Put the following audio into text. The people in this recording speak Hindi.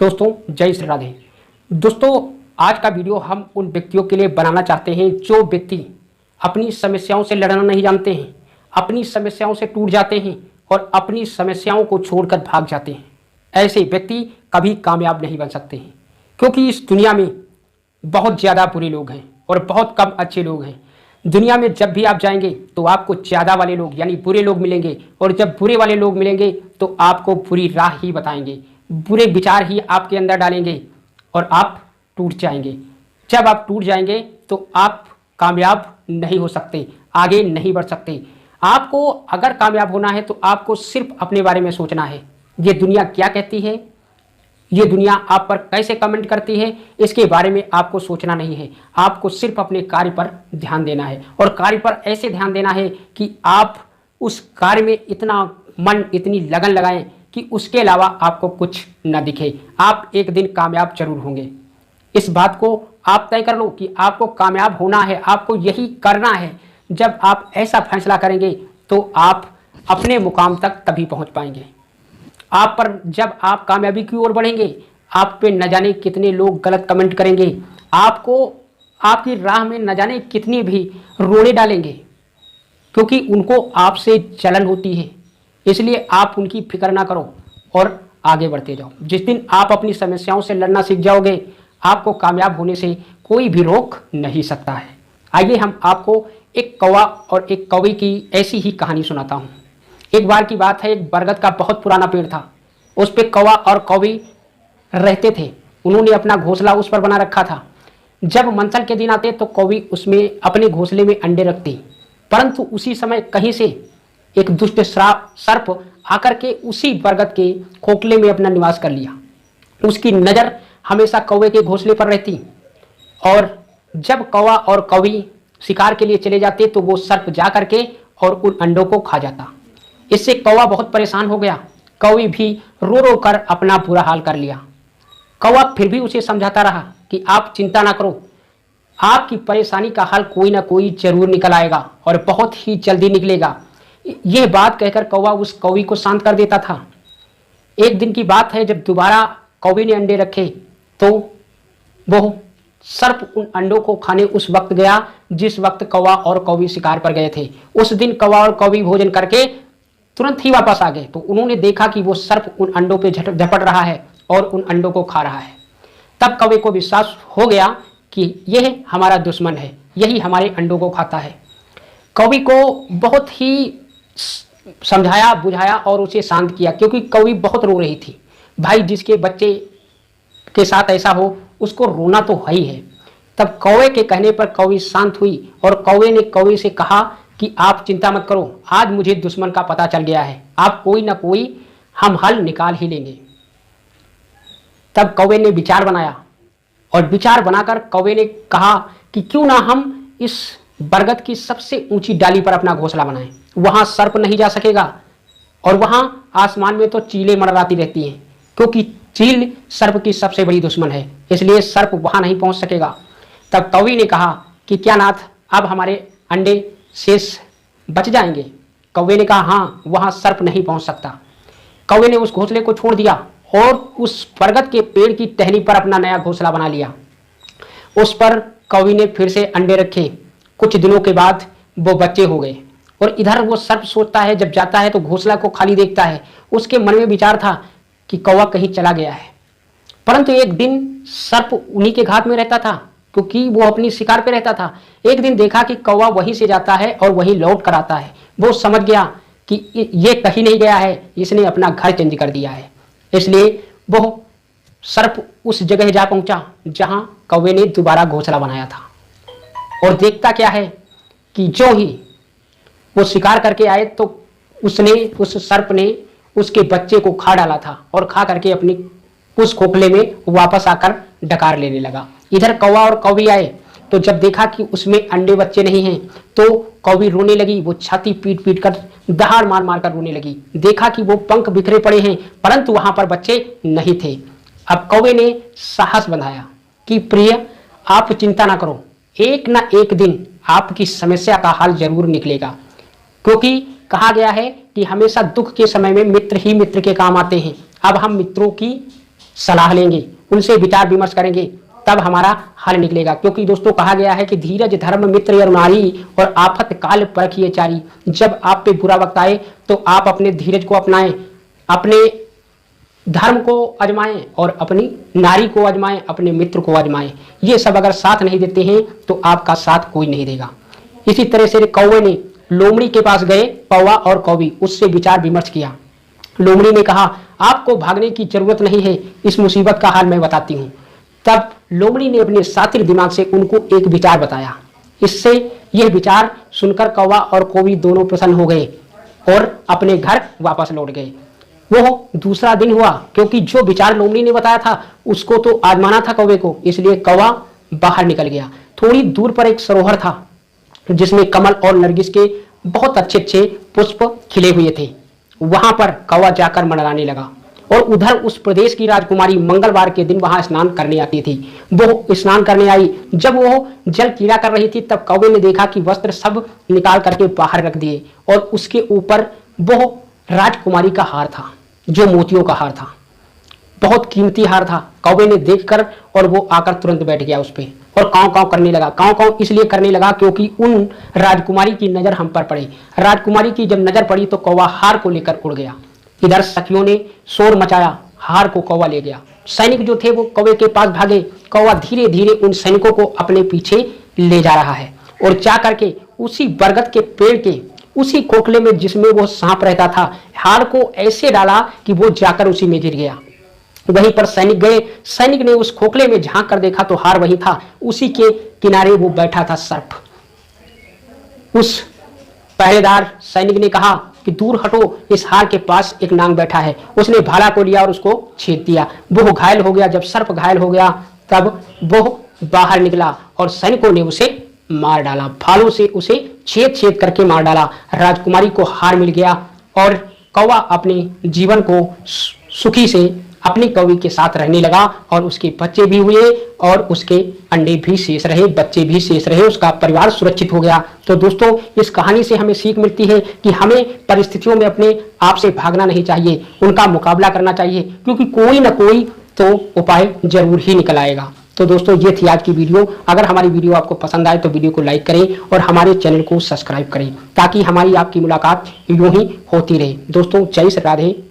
दोस्तों जय श्री राधे। दोस्तों आज का वीडियो हम उन व्यक्तियों के लिए बनाना चाहते हैं जो व्यक्ति अपनी समस्याओं से लड़ना नहीं जानते हैं, अपनी समस्याओं से टूट जाते हैं और अपनी समस्याओं को छोड़कर भाग जाते हैं। ऐसे व्यक्ति कभी कामयाब नहीं बन सकते हैं, क्योंकि इस दुनिया में बहुत ज़्यादा बुरे लोग हैं और बहुत कम अच्छे लोग हैं। दुनिया में जब भी आप जाएंगे तो आपको ज़्यादा वाले लोग यानी बुरे लोग मिलेंगे, और जब बुरे वाले लोग मिलेंगे तो आपको बुरी राह ही बताएंगे, बुरे विचार ही आपके अंदर डालेंगे और आप टूट जाएंगे। जब आप टूट जाएंगे तो आप कामयाब नहीं हो सकते, आगे नहीं बढ़ सकते। आपको अगर कामयाब होना है तो आपको सिर्फ अपने बारे में सोचना है। ये दुनिया क्या कहती है, ये दुनिया आप पर कैसे कमेंट करती है, इसके बारे में आपको सोचना नहीं है। आपको सिर्फ अपने कार्य पर ध्यान देना है, और कार्य पर ऐसे ध्यान देना है कि आप उस कार्य में इतना मन, इतनी लगन लगाएं कि उसके अलावा आपको कुछ न दिखे। आप एक दिन कामयाब जरूर होंगे। इस बात को आप तय कर लो कि आपको कामयाब होना है, आपको यही करना है। जब आप ऐसा फैसला करेंगे तो आप अपने मुकाम तक तभी पहुंच पाएंगे। आप पर जब आप कामयाबी की ओर बढ़ेंगे, आप पे न जाने कितने लोग गलत कमेंट करेंगे, आपको आपकी राह में न जाने कितनी भी रोड़े डालेंगे, क्योंकि उनको आपसे जलन होती है। इसलिए आप उनकी फिक्र ना करो और आगे बढ़ते जाओ। जिस दिन आप अपनी समस्याओं से लड़ना सीख जाओगे, आपको कामयाब होने से कोई भी रोक नहीं सकता है। आइए हम आपको एक कौवा और एक कौवी की ऐसी ही कहानी सुनाता हूँ। एक बार की बात है, एक बरगद का बहुत पुराना पेड़ था। उस पे कौवा और कौवी रहते थे। उन्होंने अपना घोंसला उस पर बना रखा था। जब मंसल के दिन आते तो कौवी उसमें अपने घोंसले में अंडे रखती, परंतु उसी समय कहीं से एक दुष्ट सर्प आकर के उसी बरगद के खोखले में अपना निवास कर लिया। उसकी नज़र हमेशा कौवे के घोंसले पर रहती, और जब कौवा और कौवी शिकार के लिए चले जाते तो वो सर्प जा करके और उन अंडों को खा जाता। इससे कौवा बहुत परेशान हो गया। कौवी भी रो रो कर अपना बुरा हाल कर लिया। कौवा फिर भी उसे समझाता रहा कि आप चिंता ना करो, आपकी परेशानी का हल कोई ना कोई जरूर निकल आएगा और बहुत ही जल्दी निकलेगा। यह बात कहकर कौवा उस कौवी को शांत कर देता था। एक दिन की बात है, जब दोबारा कौवी ने अंडे रखे तो वो सर्प उन अंडों को खाने उस वक्त गया जिस वक्त कौवा और कौवी शिकार पर गए थे। उस दिन कौवा और कौवी भोजन करके तुरंत ही वापस आ गए तो उन्होंने देखा कि वो सर्प उन अंडों पे झपट रहा है और उन अंडों को खा रहा है। तब कौवे को विश्वास हो गया कि यह हमारा दुश्मन है, यही हमारे अंडों को खाता है। कौवी को बहुत ही समझाया बुझाया और उसे शांत किया, क्योंकि कौवी बहुत रो रही थी। भाई, जिसके बच्चे के साथ ऐसा हो उसको रोना तो है ही है। तब कौवे के कहने पर कौवी शांत हुई और कौवे ने कौवी से कहा कि आप चिंता मत करो, आज मुझे दुश्मन का पता चल गया है, आप कोई ना कोई हम हल निकाल ही लेंगे। तब कौवे ने विचार बनाया, और विचार बनाकर कौवे ने कहा कि क्यों ना हम इस बरगद की सबसे ऊंची डाली पर अपना घोंसला बनाएं। वहां सर्प नहीं जा सकेगा, और वहां आसमान में तो चीलें मंडराती रहती हैं, क्योंकि चील सर्प की सबसे बड़ी दुश्मन है, इसलिए सर्प वहां नहीं पहुंच सकेगा। तब कौवी ने कहा कि क्या नाथ, अब हमारे अंडे शेष बच जाएंगे। कौवे ने कहा हाँ, वहां सर्प नहीं पहुंच सकता। कौवे ने उस घोंसले को छोड़ दिया और उस बरगद के पेड़ की टहनी पर अपना नया घोंसला बना लिया। उस पर कौवी ने फिर से अंडे रखे। कुछ दिनों के बाद वो बच्चे हो गए, और इधर वो सर्प सोचता है, जब जाता है तो घोंसला को खाली देखता है। उसके मन में विचार था कि कौवा कहीं चला गया है, परंतु एक दिन सर्प उन्हीं के घात में रहता था, क्योंकि वो अपनी शिकार पे रहता था। एक दिन देखा कि कौवा वहीं से जाता है और वहीं लौट कर आता है। वो समझ गया कि ये कहीं नहीं गया है, इसने अपना घर चेंज कर दिया है। इसलिए वो सर्प उस जगह जा पहुंचा जहां कौवे ने दोबारा घोंसला बनाया था, और देखता क्या है कि जो ही वो शिकार करके आए तो उस सर्प ने उसके बच्चे को खा डाला था, और खा करके अपनी उस खोखले में वापस आकर डकार लेने लगा। इधर कौवा और कौवी आए तो जब देखा कि उसमें अंडे बच्चे नहीं हैं तो कौवी रोने लगी। वो छाती पीट पीट कर, दहाड़ मार मार कर रोने लगी। देखा कि वो पंख बिखरे पड़े हैं, परंतु वहां पर बच्चे नहीं थे। अब कौवे ने साहस बंधाया कि प्रिय, आप चिंता ना करो, एक ना एक दिन आपकी समस्या का हल जरूर निकलेगा, क्योंकि कहा गया है कि हमेशा दुख के समय में मित्र ही मित्र के काम आते हैं। अब हम मित्रों की सलाह लेंगे, उनसे विचार विमर्श करेंगे, तब हमारा हल निकलेगा। क्योंकि दोस्तों कहा गया है कि धीरज धर्म मित्र और नारी और आफत काल परखिए चारी। जब आप पे बुरा वक्त आए तो आप अपने धीरज को अपनाएं, अपने धर्म को आजमाएं और अपनी नारी को आजमाएं, अपने मित्र को आजमाएं। ये सब अगर साथ नहीं देते हैं तो आपका साथ कोई नहीं देगा। इसी तरह से कौवे ने लोमड़ी के पास गए, कौवा और कौवी, उससे विचार विमर्श किया। लोमड़ी ने कहा, आपको भागने की जरूरत नहीं है, इस मुसीबत का हाल मैं बताती हूँ। तब लोमड़ी ने अपने शातिर दिमाग से उनको एक विचार बताया। इससे यह विचार सुनकर कौवा और कौवी दोनों प्रसन्न हो गए और अपने घर वापस लौट गए। वो दूसरा दिन हुआ, क्योंकि जो विचार लोमड़ी ने बताया था उसको तो आजमाना था कौवे को, इसलिए कौवा बाहर निकल गया। थोड़ी दूर पर एक सरोवर था जिसमें कमल और नरगिस के बहुत अच्छे अच्छे पुष्प खिले हुए थे। वहां पर कौवा जाकर मंडराने लगा और उधर उस प्रदेश की राजकुमारी मंगलवार के दिन वहां स्नान करने आती थी। वो स्नान करने आई। जब वो जल कीड़ा कर रही थी तब कौवे ने देखा कि वस्त्र सब निकाल करके बाहर रख दिए और उसके ऊपर वो राजकुमारी का हार था, जो मोतियों का हार था, बहुत कीमती हार था। कौवे ने देखकर और वो आकर तुरंत बैठ गया उस पे और कांव कांव करने लगा। कांव कांव इसलिए करने लगा क्योंकि उन राजकुमारी की नजर हम पर पड़ी। राजकुमारी की जब नजर पड़ी तो कौवा हार को लेकर उड़ गया। इधर सखियों ने शोर मचाया, हार को कौवा ले गया। सैनिक जो थे वो कौवे के पास भागे। कौवा धीरे धीरे उन सैनिकों को अपने पीछे ले जा रहा है और जा करके उसी बरगद के पेड़ के उसी खोखले में जिसमें वो सांप रहता था, हार को ऐसे डाला कि वो जाकर उसी में गिर गया। वहीं पर सैनिक गए। सैनिक ने उस खोखले में झांक कर देखा तो हार वही था। उसी के किनारे वो बैठा था सर्प। उस पहरेदार सैनिक ने कहा कि दूर हटो, इस हार के पास एक नाग बैठा है। उसने भाला को लिया और उसको छेद दिया। वो घायल हो गया। जब सर्प घायल हो गया तब वो बाहर निकला और सैनिकों ने उसे मार डाला, भालों से उसे छेद छेद करके मार डाला। राजकुमारी को हार मिल गया और कौवा अपने जीवन को सुखी से अपनी कौवी के साथ रहने लगा और उसके बच्चे भी हुए और उसके अंडे भी शेष रहे, बच्चे भी शेष रहे, उसका परिवार सुरक्षित हो गया। तो दोस्तों इस कहानी से हमें सीख मिलती है कि हमें परिस्थितियों में अपने आप से भागना नहीं चाहिए, उनका मुकाबला करना चाहिए, क्योंकि कोई ना कोई तो उपाय जरूर ही निकल आएगा। तो दोस्तों ये थी आज की वीडियो। अगर हमारी वीडियो आपको पसंद आए तो वीडियो को लाइक करें और हमारे चैनल को सब्सक्राइब करें ताकि हमारी आपकी मुलाकात यूं ही होती रहे। दोस्तों जय श्री राधे।